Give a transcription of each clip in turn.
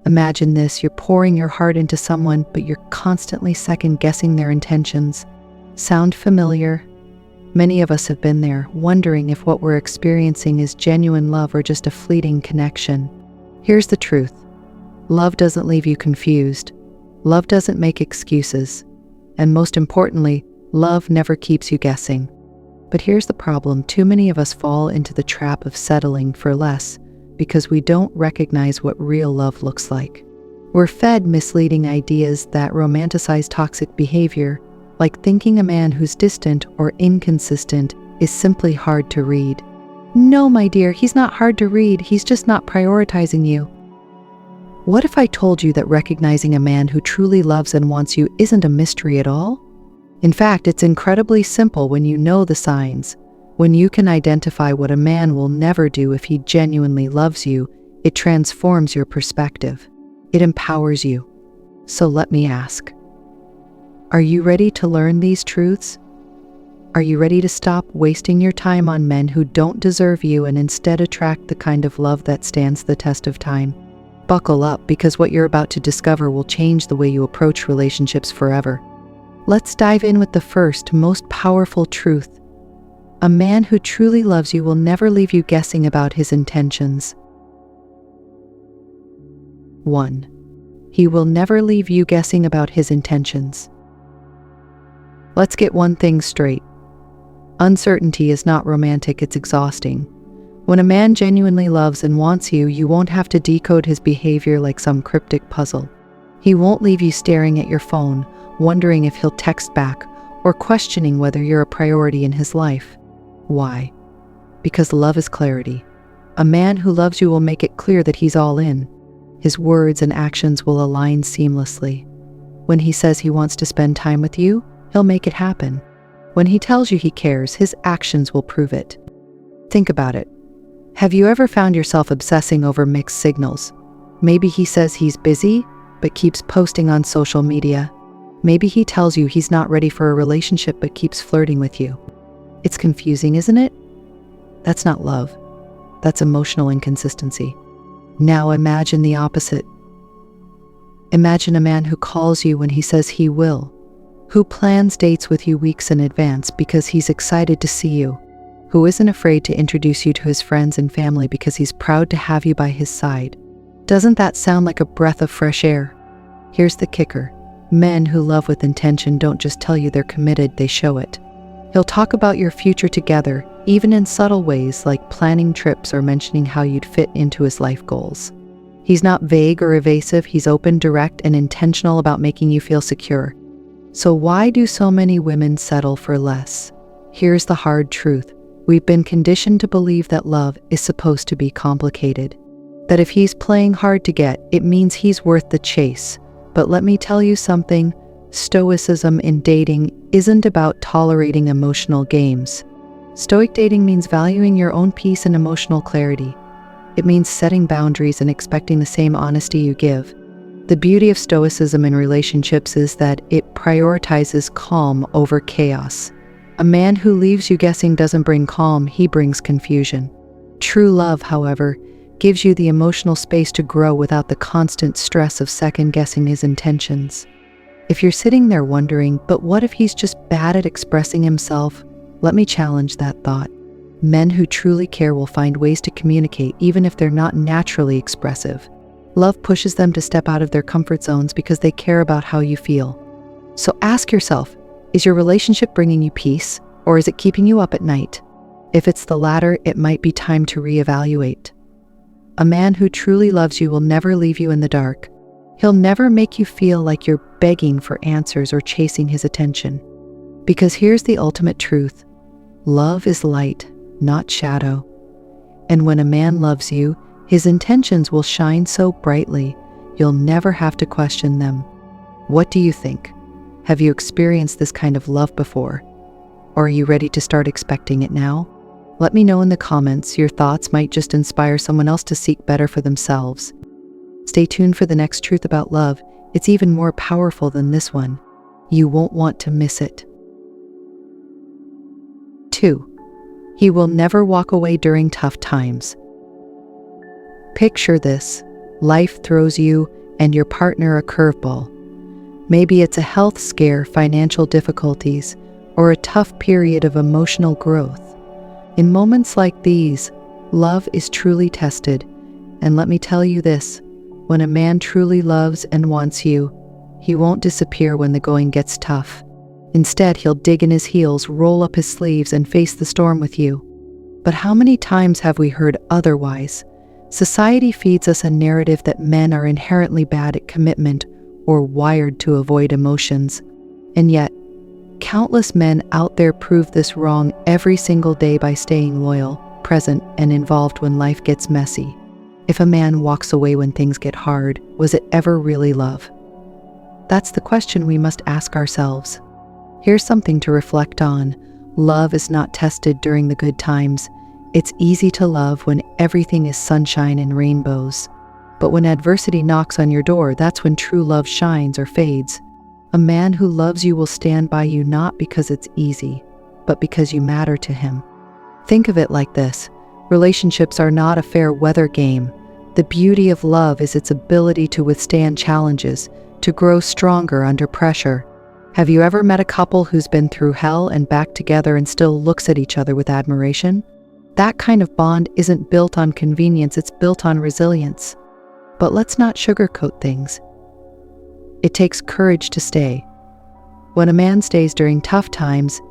Imagine this, you're pouring your heart into someone, but you're constantly second-guessing their intentions. Sound familiar? Many of us have been there, wondering if what we're experiencing is genuine love or just a fleeting connection. Here's the truth. Love doesn't leave you confused. Love doesn't make excuses. And most importantly, love never keeps you guessing. But here's the problem. Too many of us fall into the trap of settling for less because we don't recognize what real love looks like. We're fed misleading ideas that romanticize toxic behavior, like thinking a man who's distant or inconsistent is simply hard to read. No, my dear, he's not hard to read, he's just not prioritizing you. What if I told you that recognizing a man who truly loves and wants you isn't a mystery at all? In fact, it's incredibly simple when you know the signs. When you can identify what a man will never do if he genuinely loves you, it transforms your perspective. It empowers you. So let me ask, are you ready to learn these truths? Are you ready to stop wasting your time on men who don't deserve you and instead attract the kind of love that stands the test of time? Buckle up, because what you're about to discover will change the way you approach relationships forever. Let's dive in with the first, most powerful truth. A man who truly loves you will never leave you guessing about his intentions. 1. He will never leave you guessing about his intentions. Let's get one thing straight. Uncertainty is not romantic, it's exhausting. When a man genuinely loves and wants you, you won't have to decode his behavior like some cryptic puzzle. He won't leave you staring at your phone, wondering if he'll text back, or questioning whether you're a priority in his life. Why? Because love is clarity. A man who loves you will make it clear that he's all in. His words and actions will align seamlessly. When he says he wants to spend time with you, he'll make it happen. When he tells you he cares, his actions will prove it. Think about it. Have you ever found yourself obsessing over mixed signals? Maybe he says he's busy, but keeps posting on social media. Maybe he tells you he's not ready for a relationship, but keeps flirting with you. It's confusing, isn't it? That's not love. That's emotional inconsistency. Now imagine the opposite. Imagine a man who calls you when he says he will, who plans dates with you weeks in advance because he's excited to see you, who isn't afraid to introduce you to his friends and family because he's proud to have you by his side. Doesn't that sound like a breath of fresh air? Here's the kicker. Men who love with intention don't just tell you they're committed, they show it. He'll talk about your future together, even in subtle ways like planning trips or mentioning how you'd fit into his life goals. He's not vague or evasive, he's open, direct, and intentional about making you feel secure. So why do so many women settle for less? Here's the hard truth. We've been conditioned to believe that love is supposed to be complicated. That if he's playing hard to get, it means he's worth the chase. But let me tell you something, Stoicism in dating isn't about tolerating emotional games. Stoic dating means valuing your own peace and emotional clarity. It means setting boundaries and expecting the same honesty you give. The beauty of Stoicism in relationships is that it prioritizes calm over chaos. A man who leaves you guessing doesn't bring calm, he brings confusion. True love, however, gives you the emotional space to grow without the constant stress of second-guessing his intentions. If you're sitting there wondering, but what if he's just bad at expressing himself? Let me challenge that thought. Men who truly care will find ways to communicate even if they're not naturally expressive. Love pushes them to step out of their comfort zones because they care about how you feel. So ask yourself, is your relationship bringing you peace, or is it keeping you up at night? If it's the latter, it might be time to reevaluate. A man who truly loves you will never leave you in the dark. He'll never make you feel like you're begging for answers or chasing his attention. Because here's the ultimate truth. Love is light, not shadow. And when a man loves you, his intentions will shine so brightly, you'll never have to question them. What do you think? Have you experienced this kind of love before? Or are you ready to start expecting it now? Let me know in the comments. Your thoughts might just inspire someone else to seek better for themselves. Stay tuned for the next truth about love. It's even more powerful than this one. You won't want to miss it. 2. He will never walk away during tough times. Picture this. life throws you and your partner a curveball. Maybe it's a health scare, financial difficulties, or a tough period of emotional growth. In moments like these, love is truly tested. And let me tell you this, when a man truly loves and wants you, he won't disappear when the going gets tough. Instead, he'll dig in his heels, roll up his sleeves, and face the storm with you. But how many times have we heard otherwise? Society feeds us a narrative that men are inherently bad at commitment or wired to avoid emotions. And yet, countless men out there prove this wrong every single day by staying loyal, present, and involved when life gets messy. If a man walks away when things get hard, was it ever really love? That's the question we must ask ourselves. Here's something to reflect on. Love is not tested during the good times. It's easy to love when everything is sunshine and rainbows. But when adversity knocks on your door, that's when true love shines or fades. A man who loves you will stand by you not because it's easy, but because you matter to him. Think of it like this. Relationships are not a fair weather game. The beauty of love is its ability to withstand challenges, to grow stronger under pressure. Have you ever met a couple who's been through hell and back together and still looks at each other with admiration? That kind of bond isn't built on convenience, it's built on resilience. But let's not sugarcoat things. It takes courage to stay. When a man stays during tough times,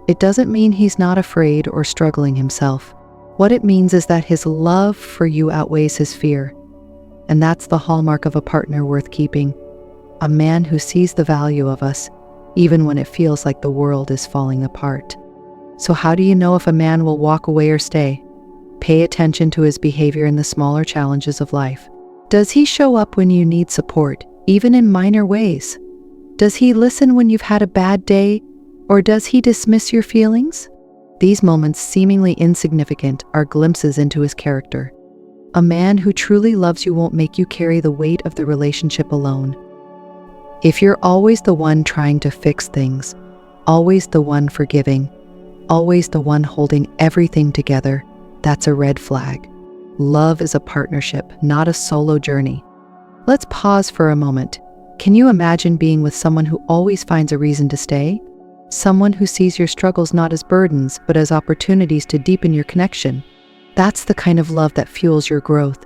it doesn't mean he's not afraid or struggling himself. What it means is that his love for you outweighs his fear. And that's the hallmark of a partner worth keeping. A man who sees the value of us, even when it feels like the world is falling apart. So how do you know if a man will walk away or stay? Pay attention to his behavior in the smaller challenges of life. Does he show up when you need support, even in minor ways? Does he listen when you've had a bad day, or does he dismiss your feelings? These moments, seemingly insignificant, are glimpses into his character. A man who truly loves you won't make you carry the weight of the relationship alone. If you're always the one trying to fix things, always the one forgiving, always the one holding everything together, that's a red flag. Love is a partnership, not a solo journey. Let's pause for a moment. Can you imagine being with someone who always finds a reason to stay? Someone who sees your struggles not as burdens, but as opportunities to deepen your connection. That's the kind of love that fuels your growth.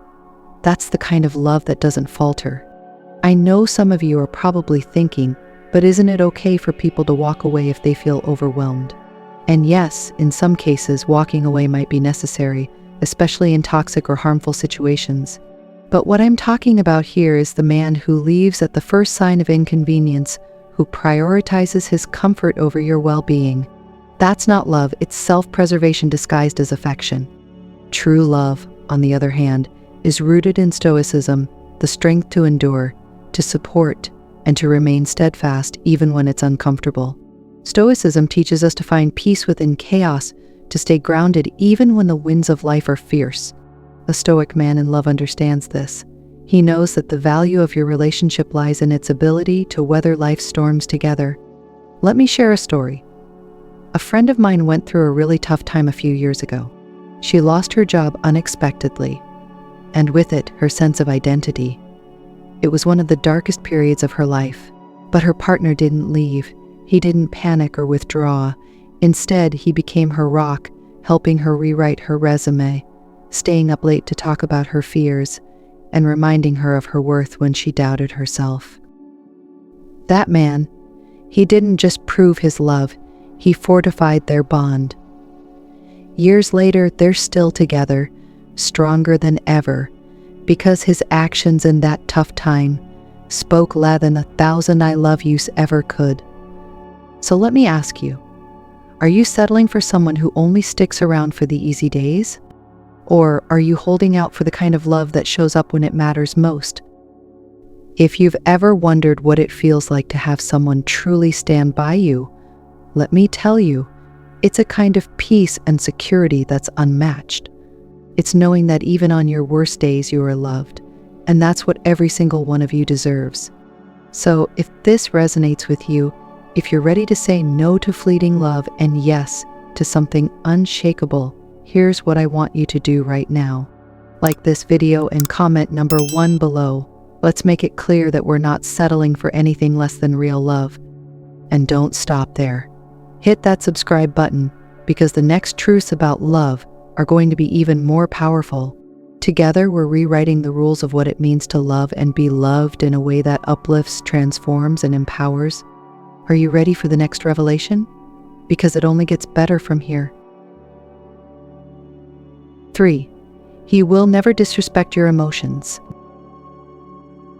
That's the kind of love that doesn't falter. I know some of you are probably thinking, but isn't it okay for people to walk away if they feel overwhelmed? And yes, in some cases, walking away might be necessary, especially in toxic or harmful situations. But what I'm talking about here is the man who leaves at the first sign of inconvenience, who prioritizes his comfort over your well-being. That's not love, it's self-preservation disguised as affection. True love, on the other hand, is rooted in Stoicism, the strength to endure, to support, and to remain steadfast even when it's uncomfortable. Stoicism teaches us to find peace within chaos, to stay grounded even when the winds of life are fierce. A Stoic man in love understands this. He knows that the value of your relationship lies in its ability to weather life's storms together. Let me share a story. A friend of mine went through a really tough time a few years ago. She lost her job unexpectedly, and with it, her sense of identity. It was one of the darkest periods of her life, but her partner didn't leave. He didn't panic or withdraw. Instead, he became her rock, helping her rewrite her resume, staying up late to talk about her fears, and reminding her of her worth when she doubted herself. That man, he didn't just prove his love, he fortified their bond. Years later, they're still together, stronger than ever, because his actions in that tough time spoke louder than 1,000 I love yous ever could. So let me ask you, are you settling for someone who only sticks around for the easy days? Or are you holding out for the kind of love that shows up when it matters most? If you've ever wondered what it feels like to have someone truly stand by you, let me tell you, it's a kind of peace and security that's unmatched. It's knowing that even on your worst days you are loved, and that's what every single one of you deserves. So if this resonates with you, if you're ready to say no to fleeting love and yes to something unshakable, here's what I want you to do right now. like this video and comment number 1 below. Let's make it clear that we're not settling for anything less than real love. And don't stop there. Hit that subscribe button, because the next truths about love are going to be even more powerful. Together, we're rewriting the rules of what it means to love and be loved in a way that uplifts, transforms, and empowers. Are you ready for the next revelation? Because it only gets better from here. 3. He will never disrespect your emotions.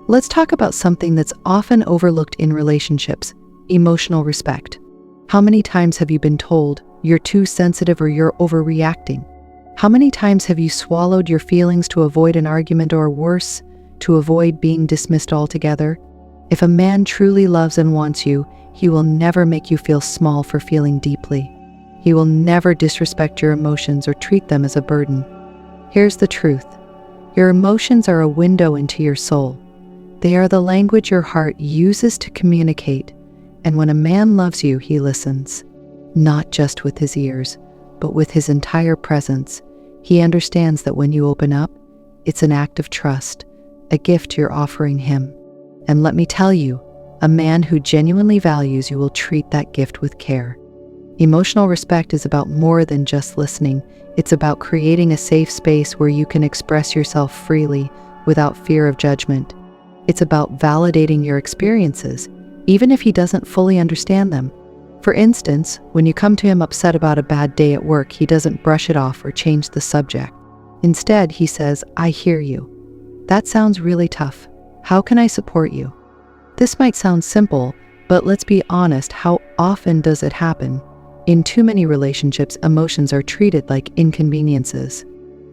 Let's talk about something that's often overlooked in relationships: emotional respect. How many times have you been told you're too sensitive or you're overreacting? How many times have you swallowed your feelings to avoid an argument, or worse, to avoid being dismissed altogether? If a man truly loves and wants you, he will never make you feel small for feeling deeply. He will never disrespect your emotions or treat them as a burden. Here's the truth. Your emotions are a window into your soul. They are the language your heart uses to communicate. And when a man loves you, he listens, not just with his ears, but with his entire presence. He understands that when you open up, it's an act of trust, a gift you're offering him. And let me tell you, a man who genuinely values you will treat that gift with care. Emotional respect is about more than just listening. It's about creating a safe space where you can express yourself freely without fear of judgment. It's about validating your experiences, even if he doesn't fully understand them. For instance, when you come to him upset about a bad day at work, he doesn't brush it off or change the subject. Instead, he says, "I hear you. That sounds really tough. How can I support you?" This might sound simple, but let's be honest, how often does it happen? In too many relationships, emotions are treated like inconveniences.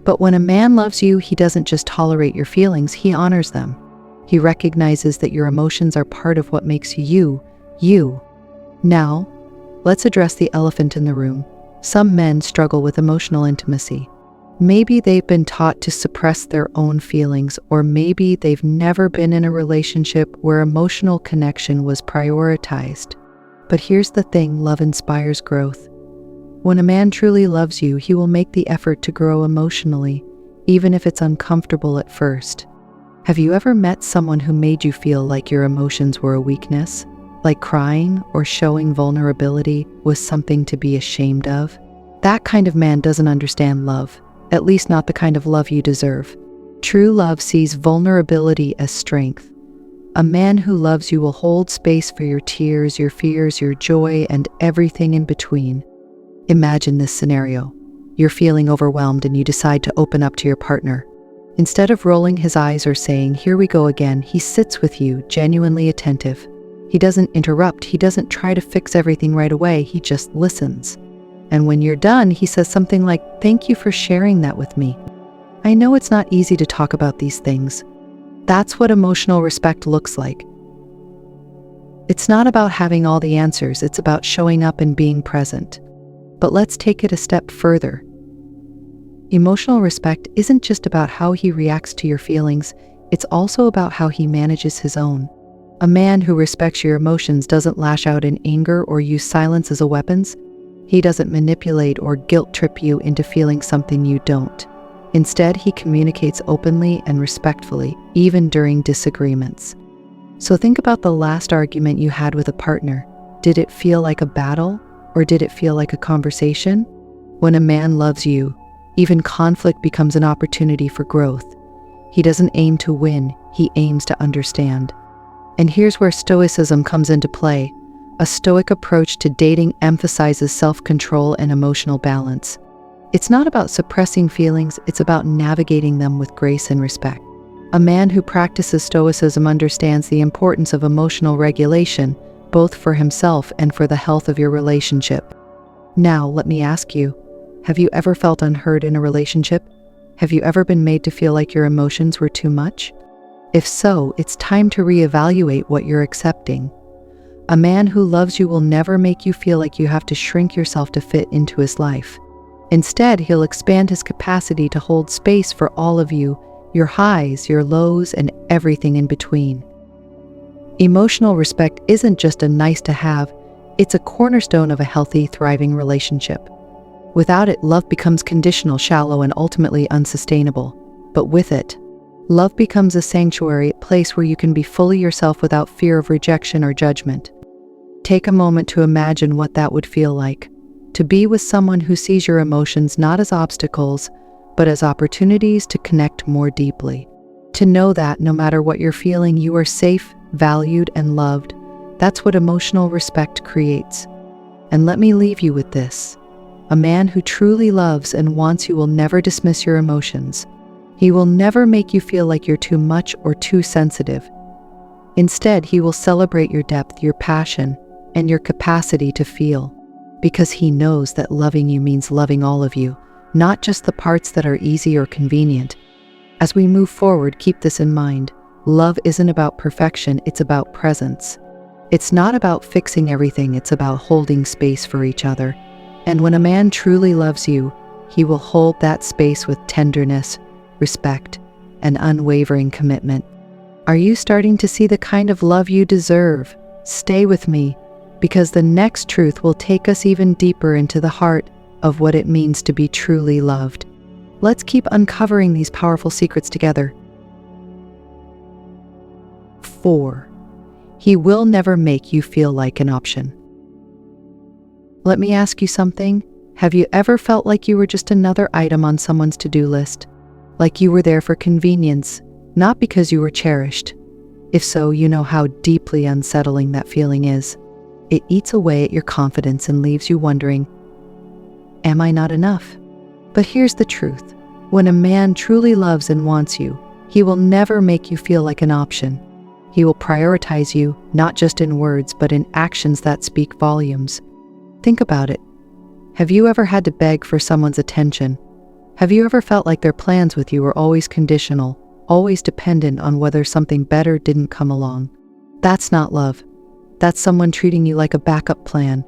But when a man loves you, he doesn't just tolerate your feelings, he honors them. He recognizes that your emotions are part of what makes you, you. Now, let's address the elephant in the room. Some men struggle with emotional intimacy. Maybe they've been taught to suppress their own feelings, or maybe they've never been in a relationship where emotional connection was prioritized. But here's the thing, love inspires growth. When a man truly loves you, he will make the effort to grow emotionally, even if it's uncomfortable at first. Have you ever met someone who made you feel like your emotions were a weakness? Like crying or showing vulnerability was something to be ashamed of? That kind of man doesn't understand love, at least not the kind of love you deserve. True love sees vulnerability as strength. A man who loves you will hold space for your tears, your fears, your joy, and everything in between. Imagine this scenario. You're feeling overwhelmed and you decide to open up to your partner. Instead of rolling his eyes or saying, "Here we go again," he sits with you, genuinely attentive. He doesn't interrupt, he doesn't try to fix everything right away, he just listens. And when you're done, he says something like, "Thank you for sharing that with me. I know it's not easy to talk about these things." That's what emotional respect looks like. It's not about having all the answers, it's about showing up and being present. But let's take it a step further. Emotional respect isn't just about how he reacts to your feelings, it's also about how he manages his own. A man who respects your emotions doesn't lash out in anger or use silence as a weapon. He doesn't manipulate or guilt trip you into feeling something you don't. Instead, he communicates openly and respectfully, even during disagreements. So think about the last argument you had with a partner. Did it feel like a battle, or did it feel like a conversation? When a man loves you, even conflict becomes an opportunity for growth. He doesn't aim to win, he aims to understand. And here's where Stoicism comes into play. A Stoic approach to dating emphasizes self-control and emotional balance. It's not about suppressing feelings, it's about navigating them with grace and respect. A man who practices Stoicism understands the importance of emotional regulation, both for himself and for the health of your relationship. Now, let me ask you, have you ever felt unheard in a relationship? Have you ever been made to feel like your emotions were too much? If so, it's time to reevaluate what you're accepting. A man who loves you will never make you feel like you have to shrink yourself to fit into his life. Instead, he'll expand his capacity to hold space for all of you, your highs, your lows, and everything in between. Emotional respect isn't just a nice to have, it's a cornerstone of a healthy, thriving relationship. Without it, love becomes conditional, shallow, and ultimately unsustainable. But with it, love becomes a sanctuary, a place where you can be fully yourself without fear of rejection or judgment. Take a moment to imagine what that would feel like, to be with someone who sees your emotions not as obstacles, but as opportunities to connect more deeply. To know that no matter what you're feeling, you are safe, valued, and loved. That's what emotional respect creates. And let me leave you with this. A man who truly loves and wants you will never dismiss your emotions. He will never make you feel like you're too much or too sensitive. Instead, he will celebrate your depth, your passion, and your capacity to feel, because he knows that loving you means loving all of you, not just the parts that are easy or convenient. As we move forward, keep this in mind. Love isn't about perfection, it's about presence. It's not about fixing everything, it's about holding space for each other. And when a man truly loves you, he will hold that space with tenderness, respect, and unwavering commitment. Are you starting to see the kind of love you deserve? Stay with me, because the next truth will take us even deeper into the heart of what it means to be truly loved. Let's keep uncovering these powerful secrets together. 4. He will never make you feel like an option. Let me ask you something. Have you ever felt like you were just another item on someone's to-do list? Like you were there for convenience, not because you were cherished? If so, you know how deeply unsettling that feeling is. It eats away at your confidence and leaves you wondering, am I not enough? But here's the truth. When a man truly loves and wants you, he will never make you feel like an option. He will prioritize you, not just in words, but in actions that speak volumes. Think about it. Have you ever had to beg for someone's attention? Have you ever felt like their plans with you were always conditional, always dependent on whether something better didn't come along? That's not love. That's someone treating you like a backup plan,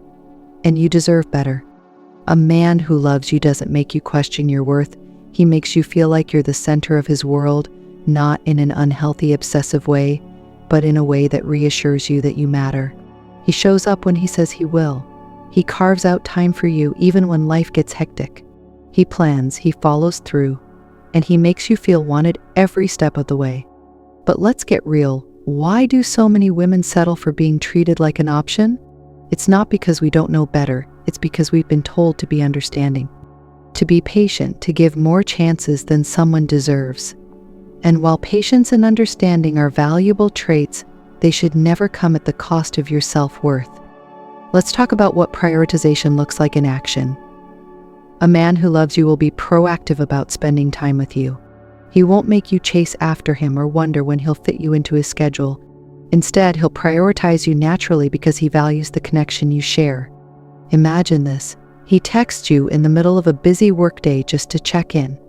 and you deserve better. A man who loves you doesn't make you question your worth. He makes you feel like you're the center of his world, not in an unhealthy, obsessive way, but in a way that reassures you that you matter. He shows up when he says he will. He carves out time for you even when life gets hectic. He plans, he follows through, and he makes you feel wanted every step of the way. But let's get real. Why do so many women settle for being treated like an option? It's not because we don't know better. It's because we've been told to be understanding, to be patient, to give more chances than someone deserves. And while patience and understanding are valuable traits, they should never come at the cost of your self-worth. Let's talk about what prioritization looks like in action. A man who loves you will be proactive about spending time with you. He won't make you chase after him or wonder when he'll fit you into his schedule. Instead, he'll prioritize you naturally because he values the connection you share. Imagine this. He texts you in the middle of a busy workday just to check in.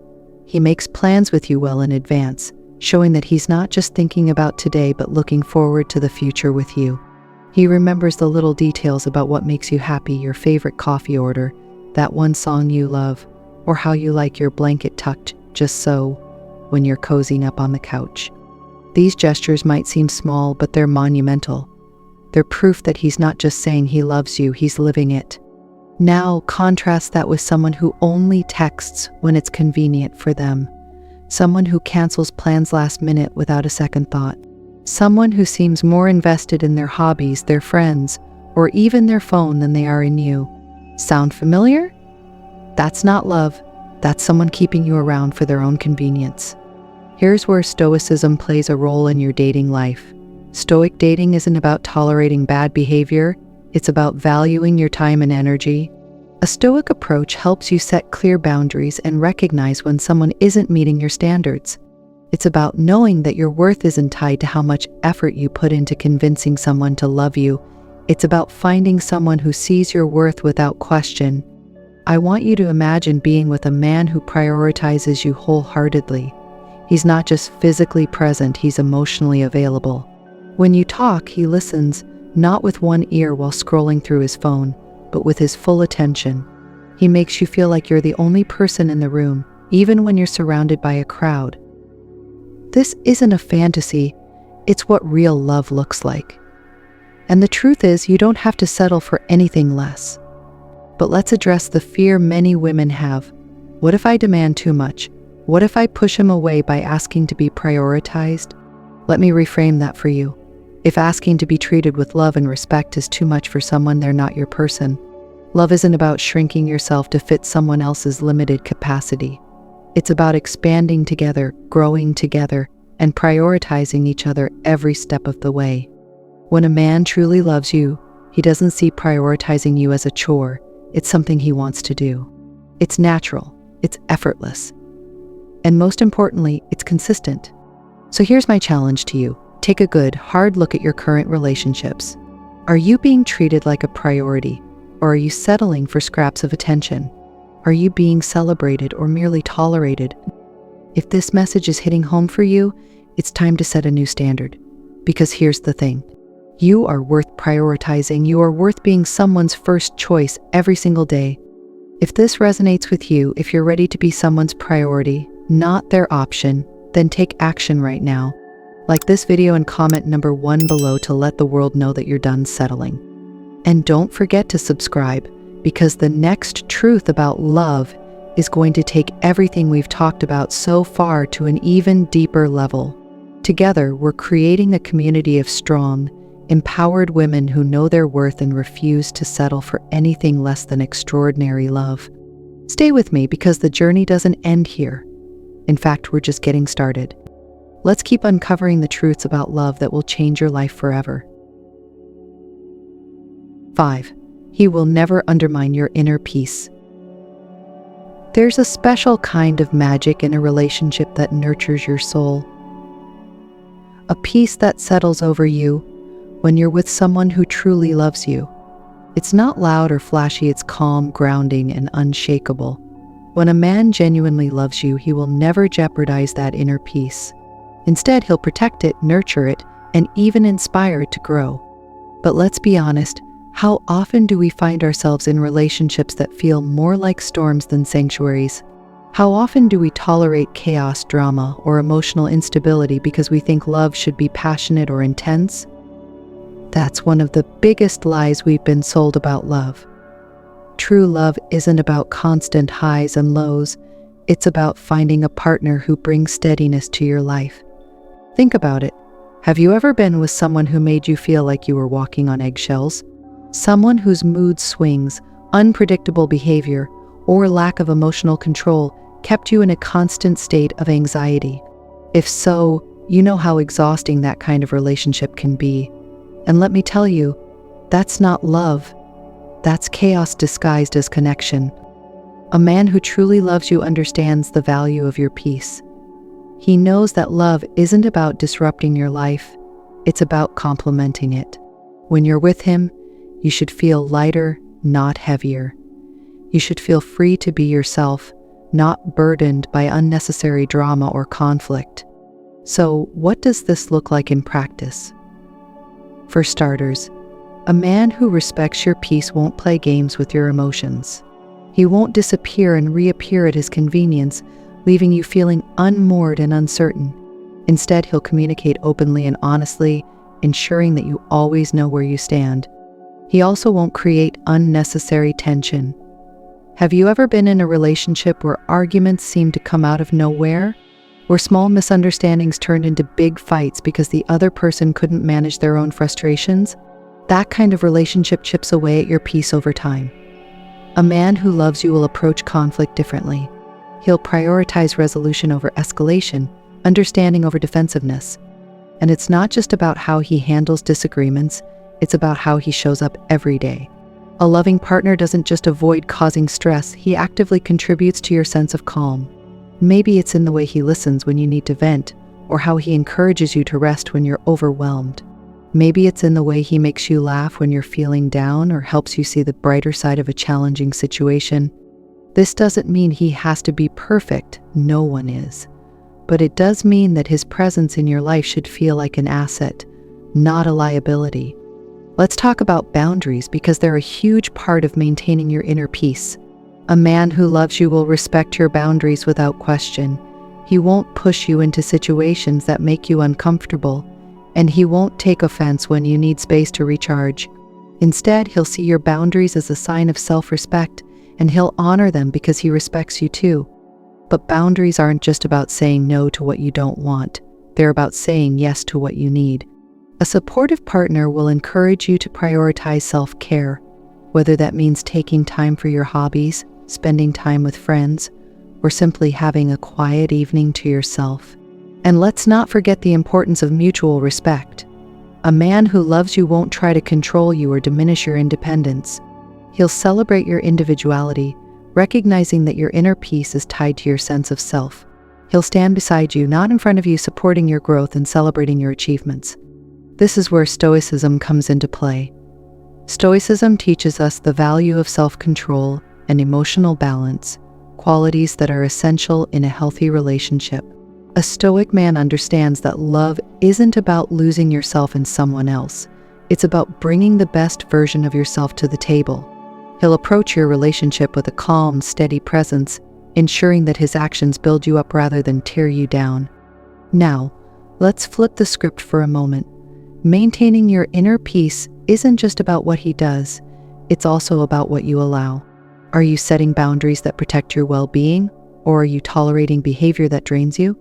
He makes plans with you well in advance, showing that he's not just thinking about today but looking forward to the future with you. He remembers the little details about what makes you happy, your favorite coffee order, that one song you love, or how you like your blanket tucked just so when you're cozying up on the couch. These gestures might seem small, but they're monumental. They're proof that he's not just saying he loves you, he's living it. Now, contrast that with someone who only texts when it's convenient for them. Someone who cancels plans last minute without a second thought. Someone who seems more invested in their hobbies, their friends, or even their phone than they are in you. Sound familiar? That's not love. That's someone keeping you around for their own convenience. Here's where Stoicism plays a role in your dating life. Stoic dating isn't about tolerating bad behavior. It's about valuing your time and energy. A Stoic approach helps you set clear boundaries and recognize when someone isn't meeting your standards. It's about knowing that your worth isn't tied to how much effort you put into convincing someone to love you. It's about finding someone who sees your worth without question. I want you to imagine being with a man who prioritizes you wholeheartedly. He's not just physically present, he's emotionally available. When you talk, he listens, not with one ear while scrolling through his phone, but with his full attention. He makes you feel like you're the only person in the room, even when you're surrounded by a crowd. This isn't a fantasy, it's what real love looks like. And the truth is, you don't have to settle for anything less. But let's address the fear many women have. What if I demand too much? What if I push him away by asking to be prioritized? Let me reframe that for you. If asking to be treated with love and respect is too much for someone, they're not your person. Love isn't about shrinking yourself to fit someone else's limited capacity. It's about expanding together, growing together, and prioritizing each other every step of the way. When a man truly loves you, he doesn't see prioritizing you as a chore. It's something he wants to do. It's natural, it's effortless, and most importantly, it's consistent. So here's my challenge to you. Take a good, hard look at your current relationships. Are you being treated like a priority, or are you settling for scraps of attention? Are you being celebrated or merely tolerated? If this message is hitting home for you, it's time to set a new standard. Because here's the thing. You are worth prioritizing. You are worth being someone's first choice every single day. If this resonates with you, if you're ready to be someone's priority, not their option, then take action right now. Like this video and comment number 1 below to let the world know that you're done settling. And don't forget to subscribe, because the next truth about love is going to take everything we've talked about so far to an even deeper level. Together, we're creating a community of strong, empowered women who know their worth and refuse to settle for anything less than extraordinary love. Stay with me, because the journey doesn't end here. In fact, we're just getting started. Let's keep uncovering the truths about love that will change your life forever. 5. He will never undermine your inner peace. There's a special kind of magic in a relationship that nurtures your soul. A peace that settles over you when you're with someone who truly loves you. It's not loud or flashy, it's calm, grounding, and unshakable. When a man genuinely loves you, he will never jeopardize that inner peace. Instead, he'll protect it, nurture it, and even inspire it to grow. But let's be honest, how often do we find ourselves in relationships that feel more like storms than sanctuaries? How often do we tolerate chaos, drama, or emotional instability because we think love should be passionate or intense? That's one of the biggest lies we've been sold about love. True love isn't about constant highs and lows. It's about finding a partner who brings steadiness to your life. Think about it. Have you ever been with someone who made you feel like you were walking on eggshells? Someone whose mood swings, unpredictable behavior, or lack of emotional control kept you in a constant state of anxiety? If so, you know how exhausting that kind of relationship can be. And let me tell you, that's not love. That's chaos disguised as connection. A man who truly loves you understands the value of your peace. He knows that love isn't about disrupting your life, it's about complementing it. When you're with him, you should feel lighter, not heavier. You should feel free to be yourself, not burdened by unnecessary drama or conflict. So, what does this look like in practice? For starters, a man who respects your peace won't play games with your emotions. He won't disappear and reappear at his convenience, leaving you feeling unmoored and uncertain. Instead, he'll communicate openly and honestly, ensuring that you always know where you stand. He also won't create unnecessary tension. Have you ever been in a relationship where arguments seemed to come out of nowhere? Where small misunderstandings turned into big fights because the other person couldn't manage their own frustrations? That kind of relationship chips away at your peace over time. A man who loves you will approach conflict differently. He'll prioritize resolution over escalation, understanding over defensiveness. And it's not just about how he handles disagreements, it's about how he shows up every day. A loving partner doesn't just avoid causing stress, he actively contributes to your sense of calm. Maybe it's in the way he listens when you need to vent, or how he encourages you to rest when you're overwhelmed. Maybe it's in the way he makes you laugh when you're feeling down, or helps you see the brighter side of a challenging situation. This doesn't mean he has to be perfect, no one is. But it does mean that his presence in your life should feel like an asset, not a liability. Let's talk about boundaries, because they're a huge part of maintaining your inner peace. A man who loves you will respect your boundaries without question. He won't push you into situations that make you uncomfortable, and he won't take offense when you need space to recharge. Instead, he'll see your boundaries as a sign of self-respect, and he'll honor them because he respects you too. But boundaries aren't just about saying no to what you don't want. They're about saying yes to what you need. A supportive partner will encourage you to prioritize self-care, whether that means taking time for your hobbies, spending time with friends, or simply having a quiet evening to yourself. And let's not forget the importance of mutual respect. A man who loves you won't try to control you or diminish your independence. He'll celebrate your individuality, recognizing that your inner peace is tied to your sense of self. He'll stand beside you, not in front of you, supporting your growth and celebrating your achievements. This is where Stoicism comes into play. Stoicism teaches us the value of self-control and emotional balance, qualities that are essential in a healthy relationship. A Stoic man understands that love isn't about losing yourself in someone else. It's about bringing the best version of yourself to the table. He'll approach your relationship with a calm, steady presence, ensuring that his actions build you up rather than tear you down. Now, let's flip the script for a moment. Maintaining your inner peace isn't just about what he does, it's also about what you allow. Are you setting boundaries that protect your well-being, or are you tolerating behavior that drains you?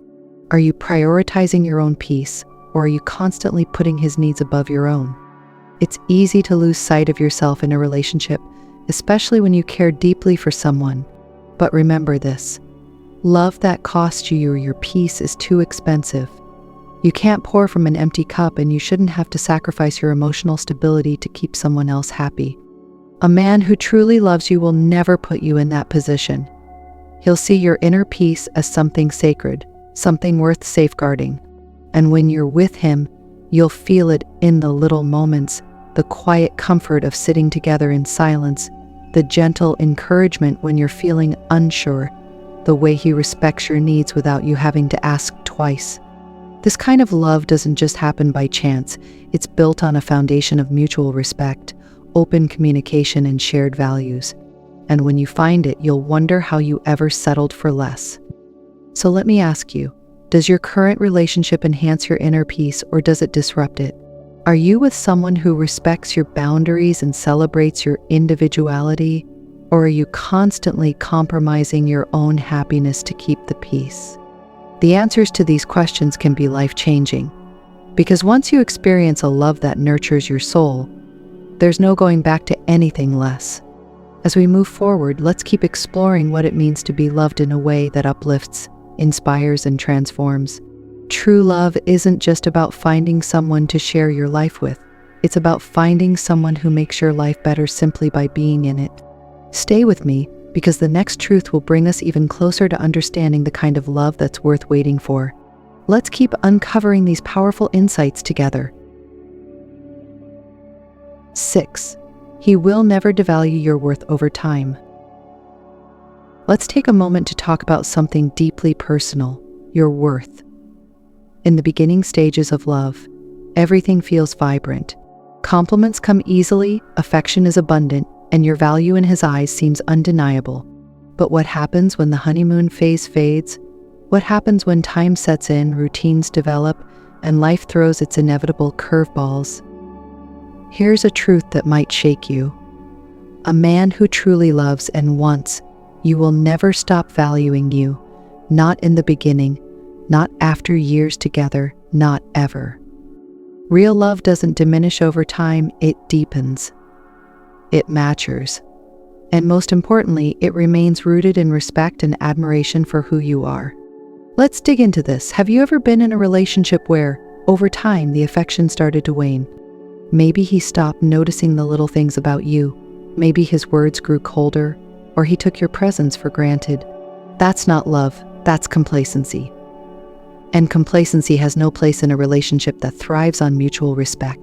Are you prioritizing your own peace, or are you constantly putting his needs above your own? It's easy to lose sight of yourself in a relationship, especially when you care deeply for someone. But remember this: love that costs you your peace is too expensive. You can't pour from an empty cup, and you shouldn't have to sacrifice your emotional stability to keep someone else happy. A man who truly loves you will never put you in that position. He'll see your inner peace as something sacred, something worth safeguarding. And when you're with him, you'll feel it in the little moments, the quiet comfort of sitting together in silence, the gentle encouragement when you're feeling unsure, the way he respects your needs without you having to ask twice. This kind of love doesn't just happen by chance. It's built on a foundation of mutual respect, open communication, and shared values. And when you find it, you'll wonder how you ever settled for less. So let me ask you, does your current relationship enhance your inner peace, or does it disrupt it? Are you with someone who respects your boundaries and celebrates your individuality, or are you constantly compromising your own happiness to keep the peace? The answers to these questions can be life-changing, because once you experience a love that nurtures your soul, there's no going back to anything less. As we move forward, let's keep exploring what it means to be loved in a way that uplifts, inspires, and transforms. True love isn't just about finding someone to share your life with. It's about finding someone who makes your life better simply by being in it. Stay with me, because the next truth will bring us even closer to understanding the kind of love that's worth waiting for. Let's keep uncovering these powerful insights together. 6. He will never devalue your worth over time. Let's take a moment to talk about something deeply personal: your worth. In the beginning stages of love, everything feels vibrant. Compliments come easily, affection is abundant, and your value in his eyes seems undeniable. But what happens when the honeymoon phase fades? What happens when time sets in, routines develop, and life throws its inevitable curveballs? Here's a truth that might shake you. A man who truly loves and wants you will never stop valuing you. Not in the beginning, not after years together, not ever. Real love doesn't diminish over time, it deepens. It matures. And most importantly, it remains rooted in respect and admiration for who you are. Let's dig into this. Have you ever been in a relationship where, over time, the affection started to wane? Maybe he stopped noticing the little things about you. Maybe his words grew colder, or he took your presence for granted. That's not love, that's complacency. And complacency has no place in a relationship that thrives on mutual respect.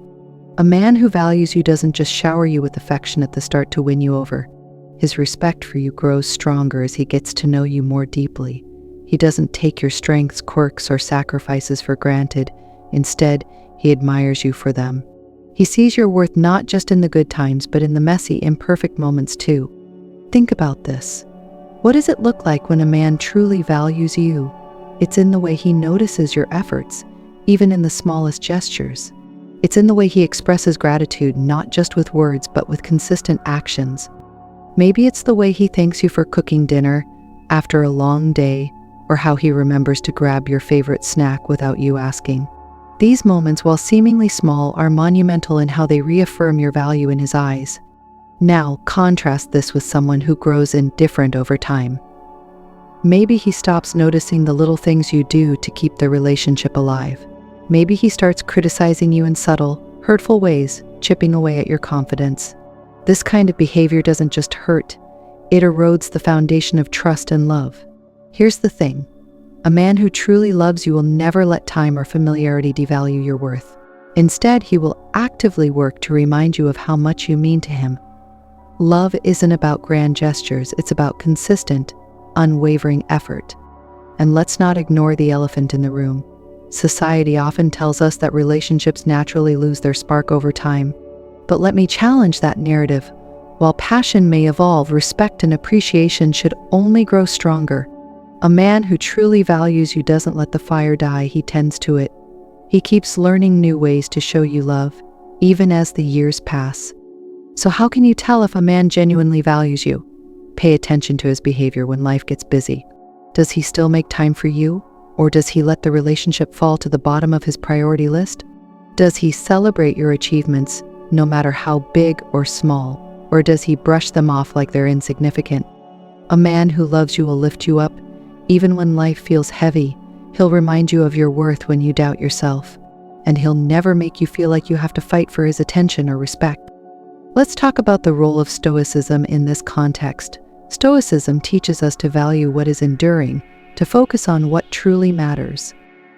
A man who values you doesn't just shower you with affection at the start to win you over. His respect for you grows stronger as he gets to know you more deeply. He doesn't take your strengths, quirks, or sacrifices for granted. Instead, he admires you for them. He sees your worth not just in the good times, but in the messy, imperfect moments too. Think about this. What does it look like when a man truly values you? It's in the way he notices your efforts, even in the smallest gestures. It's in the way he expresses gratitude, not just with words, but with consistent actions. Maybe it's the way he thanks you for cooking dinner after a long day, or how he remembers to grab your favorite snack without you asking. These moments, while seemingly small, are monumental in how they reaffirm your value in his eyes. Now, contrast this with someone who grows indifferent over time. Maybe he stops noticing the little things you do to keep the relationship alive. Maybe he starts criticizing you in subtle, hurtful ways, chipping away at your confidence. This kind of behavior doesn't just hurt, it erodes the foundation of trust and love. Here's the thing. A man who truly loves you will never let time or familiarity devalue your worth. Instead, he will actively work to remind you of how much you mean to him. Love isn't about grand gestures, it's about consistent, unwavering effort. And let's not ignore the elephant in the room. Society often tells us that relationships naturally lose their spark over time. But let me challenge that narrative. While passion may evolve, respect and appreciation should only grow stronger. A man who truly values you doesn't let the fire die, he tends to it. He keeps learning new ways to show you love, even as the years pass. So how can you tell if a man genuinely values you? Pay attention to his behavior when life gets busy. Does he still make time for you? Or does he let the relationship fall to the bottom of his priority list? Does he celebrate your achievements, no matter how big or small? Or does he brush them off like they're insignificant? A man who loves you will lift you up. Even when life feels heavy, he'll remind you of your worth when you doubt yourself. And he'll never make you feel like you have to fight for his attention or respect. Let's talk about the role of Stoicism in this context. Stoicism teaches us to value what is enduring, to focus on what truly matters.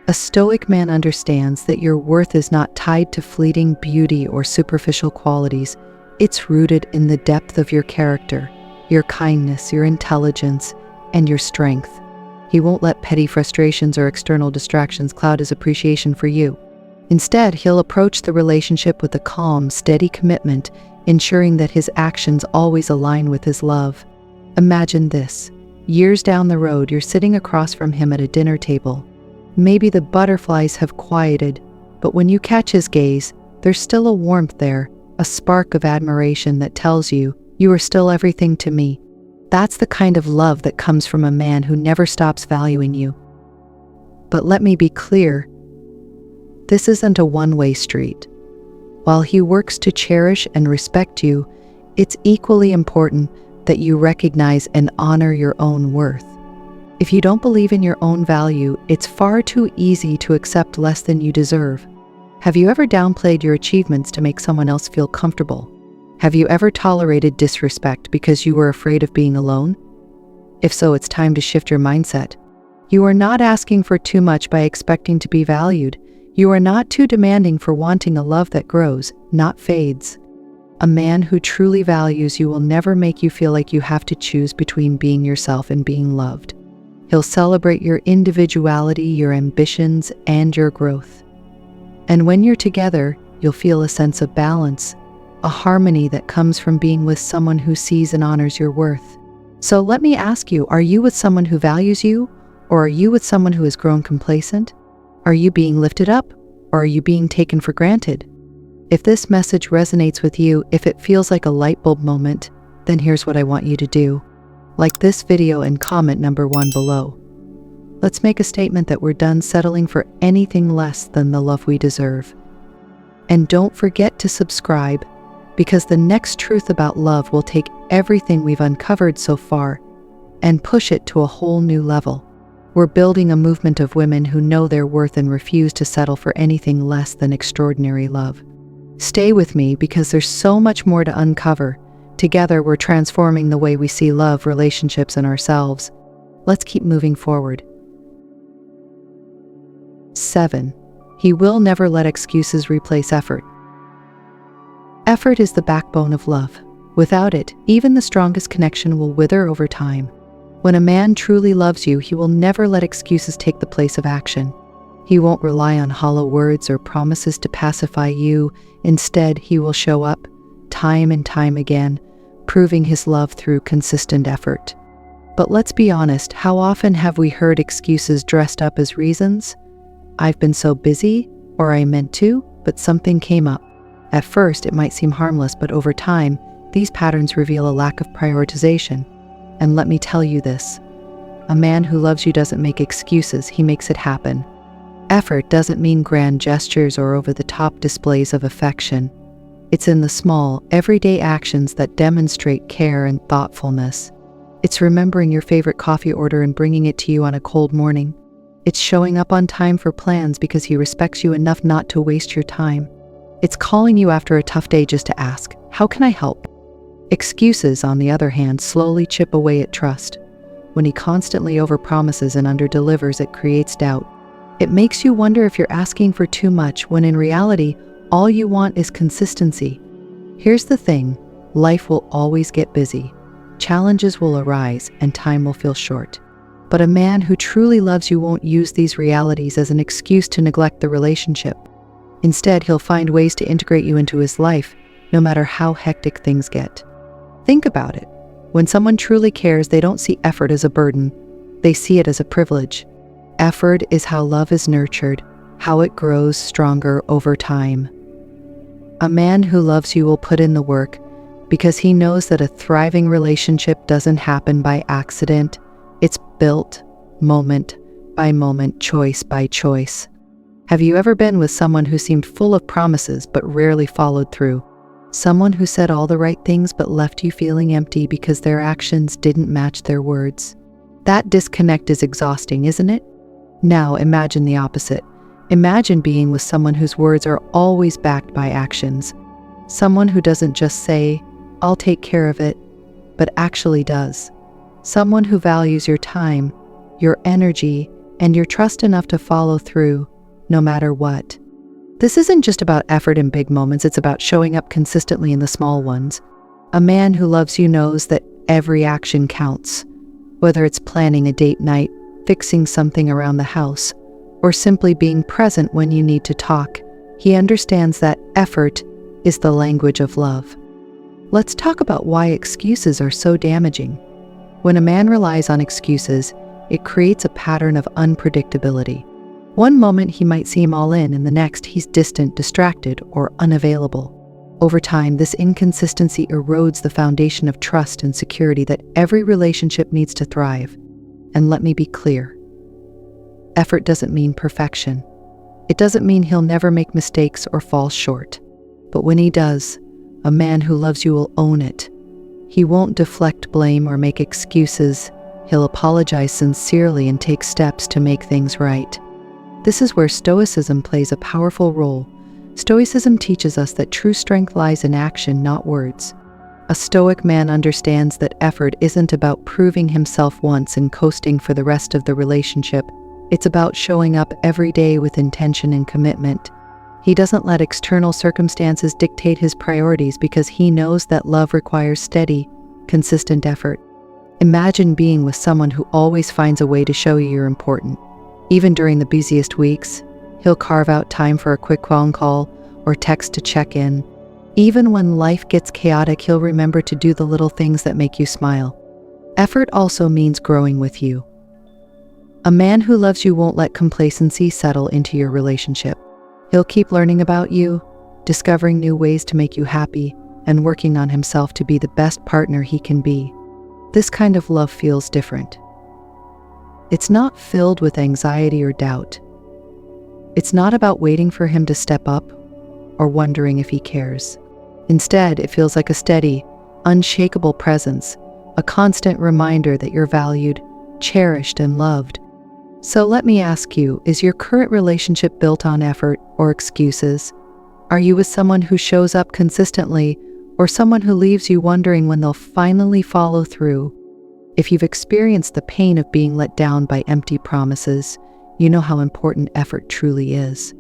A Stoic man understands that your worth is not tied to fleeting beauty or superficial qualities. It's rooted in the depth of your character, your kindness, your intelligence, and your strength. He won't let petty frustrations or external distractions cloud his appreciation for you. Instead, he'll approach the relationship with a calm, steady commitment, ensuring that his actions always align with his love. Imagine this. Years down the road, you're sitting across from him at a dinner table. Maybe the butterflies have quieted, but when you catch his gaze, there's still a warmth there, a spark of admiration that tells you, you are still everything to me. That's the kind of love that comes from a man who never stops valuing you. But let me be clear, this isn't a one-way street. While he works to cherish and respect you, it's equally important that you recognize and honor your own worth. If you don't believe in your own value, it's far too easy to accept less than you deserve. Have you ever downplayed your achievements to make someone else feel comfortable? Have you ever tolerated disrespect because you were afraid of being alone? If so, it's time to shift your mindset. You are not asking for too much by expecting to be valued. You are not too demanding for wanting a love that grows, not fades. A man who truly values you will never make you feel like you have to choose between being yourself and being loved. He'll celebrate your individuality, your ambitions, and your growth. And when you're together, you'll feel a sense of balance, a harmony that comes from being with someone who sees and honors your worth. So let me ask you, are you with someone who values you, or are you with someone who has grown complacent? Are you being lifted up, or are you being taken for granted? If this message resonates with you, if it feels like a light bulb moment, then here's what I want you to do. Like this video and comment number 1 below. Let's make a statement that we're done settling for anything less than the love we deserve. And don't forget to subscribe, because the next truth about love will take everything we've uncovered so far and push it to a whole new level. We're building a movement of women who know their worth and refuse to settle for anything less than extraordinary love. Stay with me, because there's so much more to uncover. Together, we're transforming the way we see love, relationships, and ourselves. Let's keep moving forward. 7. He will never let excuses replace effort. Effort is the backbone of love. Without it, even the strongest connection will wither over time. When a man truly loves you, he will never let excuses take the place of action. He won't rely on hollow words or promises to pacify you. Instead, he will show up, time and time again, proving his love through consistent effort. But let's be honest, how often have we heard excuses dressed up as reasons? I've been so busy, or I meant to, but something came up. At first, it might seem harmless, but over time, these patterns reveal a lack of prioritization. And let me tell you this, A man who loves you doesn't make excuses, he makes it happen. Effort doesn't mean grand gestures or over-the-top displays of affection. It's in the small, everyday actions that demonstrate care and thoughtfulness. It's remembering your favorite coffee order and bringing it to you on a cold morning. It's showing up on time for plans because he respects you enough not to waste your time. It's calling you after a tough day just to ask, "How can I help?" Excuses, on the other hand, slowly chip away at trust. When he constantly overpromises and underdelivers, it creates doubt. It makes you wonder if you're asking for too much, when in reality, all you want is consistency. Here's the thing, life will always get busy. Challenges will arise and time will feel short. But a man who truly loves you won't use these realities as an excuse to neglect the relationship. Instead, he'll find ways to integrate you into his life, no matter how hectic things get. Think about it. When someone truly cares, they don't see effort as a burden. They see it as a privilege. Effort is how love is nurtured, how it grows stronger over time. A man who loves you will put in the work because he knows that a thriving relationship doesn't happen by accident. It's built moment by moment, choice by choice. Have you ever been with someone who seemed full of promises but rarely followed through? Someone who said all the right things but left you feeling empty because their actions didn't match their words? That disconnect is exhausting, isn't it? Now imagine the opposite. Imagine being with someone whose words are always backed by actions. Someone who doesn't just say, "I'll take care of it," but actually does. Someone who values your time, your energy, and your trust enough to follow through, no matter what. This isn't just about effort in big moments, it's about showing up consistently in the small ones. A man who loves you knows that every action counts. Whether it's planning a date night, fixing something around the house, or simply being present when you need to talk, he understands that effort is the language of love. Let's talk about why excuses are so damaging. When a man relies on excuses, it creates a pattern of unpredictability. One moment he might seem all in, and the next he's distant, distracted, or unavailable. Over time, this inconsistency erodes the foundation of trust and security that every relationship needs to thrive. And let me be clear. Effort doesn't mean perfection. It doesn't mean he'll never make mistakes or fall short. But when he does, a man who loves you will own it. He won't deflect blame or make excuses. He'll apologize sincerely and take steps to make things right. This is where Stoicism plays a powerful role. Stoicism teaches us that true strength lies in action, not words. A Stoic man understands that effort isn't about proving himself once and coasting for the rest of the relationship. It's about showing up every day with intention and commitment. He doesn't let external circumstances dictate his priorities because he knows that love requires steady, consistent effort. Imagine being with someone who always finds a way to show you you're important. Even during the busiest weeks, he'll carve out time for a quick phone call or text to check in. Even when life gets chaotic, he'll remember to do the little things that make you smile. Effort also means growing with you. A man who loves you won't let complacency settle into your relationship. He'll keep learning about you, discovering new ways to make you happy, and working on himself to be the best partner he can be. This kind of love feels different. It's not filled with anxiety or doubt. It's not about waiting for him to step up or wondering if he cares. Instead, it feels like a steady, unshakable presence, a constant reminder that you're valued, cherished, and loved. So let me ask you, is your current relationship built on effort or excuses? Are you with someone who shows up consistently or someone who leaves you wondering when they'll finally follow through? If you've experienced the pain of being let down by empty promises, you know how important effort truly is.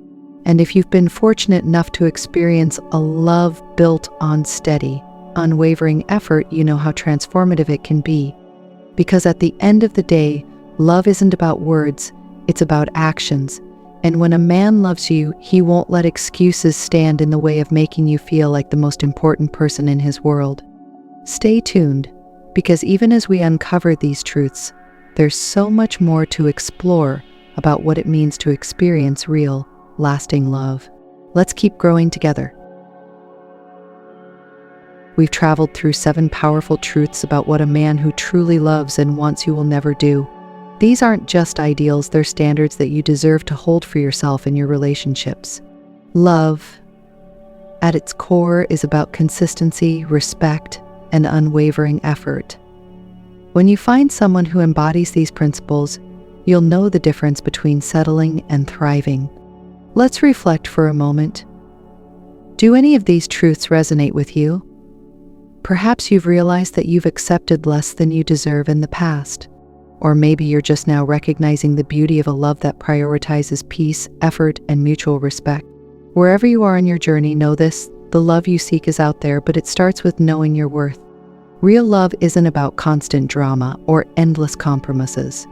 And if you've been fortunate enough to experience a love built on steady, unwavering effort, you know how transformative it can be. Because at the end of the day, love isn't about words, it's about actions. And when a man loves you, he won't let excuses stand in the way of making you feel like the most important person in his world. Stay tuned, because even as we uncover these truths, there's so much more to explore about what it means to experience real, lasting love. Let's keep growing together. We've traveled through 7 powerful truths about what a man who truly loves and wants you will never do. These aren't just ideals, they're standards that you deserve to hold for yourself in your relationships. Love, at its core, is about consistency, respect, and unwavering effort. When you find someone who embodies these principles, you'll know the difference between settling and thriving. Let's reflect for a moment. Do any of these truths resonate with you? Perhaps you've realized that you've accepted less than you deserve in the past. Or maybe you're just now recognizing the beauty of a love that prioritizes peace, effort, and mutual respect. Wherever you are on your journey, know this: the love you seek is out there, but it starts with knowing your worth. Real love isn't about constant drama or endless compromises.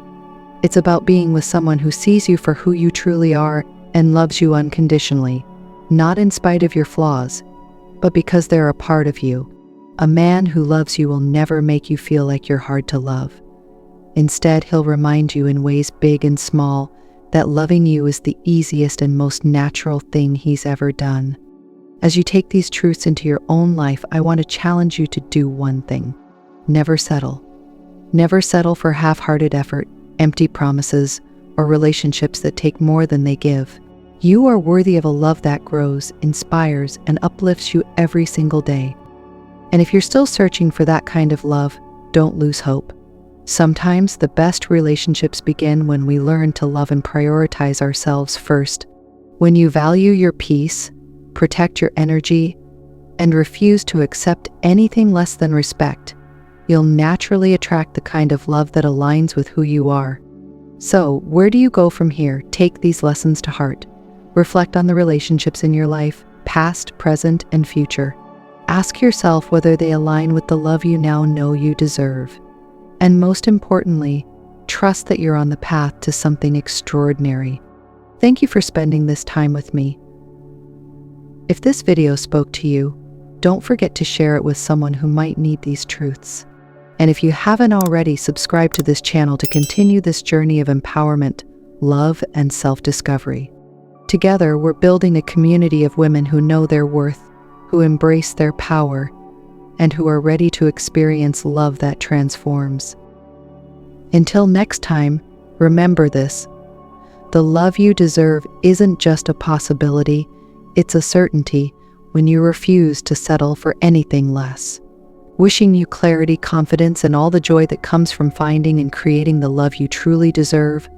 It's about being with someone who sees you for who you truly are and loves you unconditionally, not in spite of your flaws, but because they're a part of you. A man who loves you will never make you feel like you're hard to love. Instead, he'll remind you in ways big and small that loving you is the easiest and most natural thing he's ever done. As you take these truths into your own life, I want to challenge you to do one thing: never settle. Never settle for half-hearted effort, empty promises, or relationships that take more than they give. You are worthy of a love that grows, inspires, and uplifts you every single day. And if you're still searching for that kind of love, don't lose hope. Sometimes the best relationships begin when we learn to love and prioritize ourselves first. When you value your peace, protect your energy, and refuse to accept anything less than respect, you'll naturally attract the kind of love that aligns with who you are. So, where do you go from here? Take these lessons to heart. Reflect on the relationships in your life, past, present, and future. Ask yourself whether they align with the love you now know you deserve. And most importantly, trust that you're on the path to something extraordinary. Thank you for spending this time with me. If this video spoke to you, don't forget to share it with someone who might need these truths. And if you haven't already, subscribe to this channel to continue this journey of empowerment, love, and self-discovery. Together, we're building a community of women who know their worth, who embrace their power, and who are ready to experience love that transforms. Until next time, remember this: the love you deserve isn't just a possibility, it's a certainty when you refuse to settle for anything less. Wishing you clarity, confidence, and all the joy that comes from finding and creating the love you truly deserve.